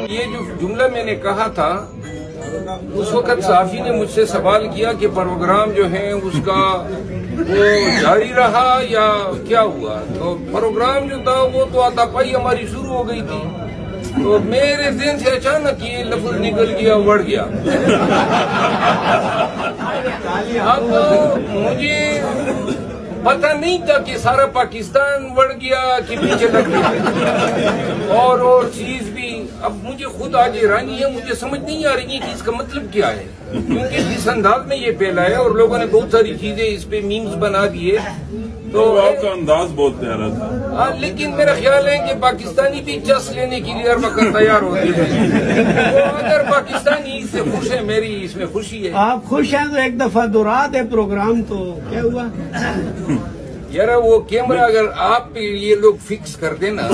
یہ جو جملہ میں نے کہا تھا اس وقت صحافی نے مجھ سے سوال کیا کہ پروگرام جو ہے اس کا وہ جاری رہا یا کیا ہوا. تو پروگرام جو تھا وہ تو آتا پائی ہماری شروع ہو گئی تھی. تو میرے ذہن سے اچانک یہ لفظ نکل گیا, اڑ گیا. اب مجھے پتہ نہیں تھا کہ سارا پاکستان بڑھ گیا کہ پیچھے لگ گیا اور چیز بھی. اب مجھے خود آج حیرانی ہے, مجھے سمجھ نہیں آ رہی ہے کہ اس کا مطلب کیا ہے, کیونکہ جس انداز میں یہ پھیلا ہے اور لوگوں نے بہت ساری چیزیں اس پہ میمز بنا دیے. تو آپ کا انداز بہت پیارا تھا. لیکن میرا خیال ہے کہ پاکستانی بھی چس لینے کے لیے ہر وقت تیار ہوتے ہیں. تو اگر پاکستانی اس سے خوش ہے, میری اس میں خوشی ہے. آپ خوش ہیں تو ایک دفعہ دہرا دے پروگرام, تو کیا ہوا؟ یار وہ کیمرہ اگر آپ پہ یہ لوگ فکس کر دینا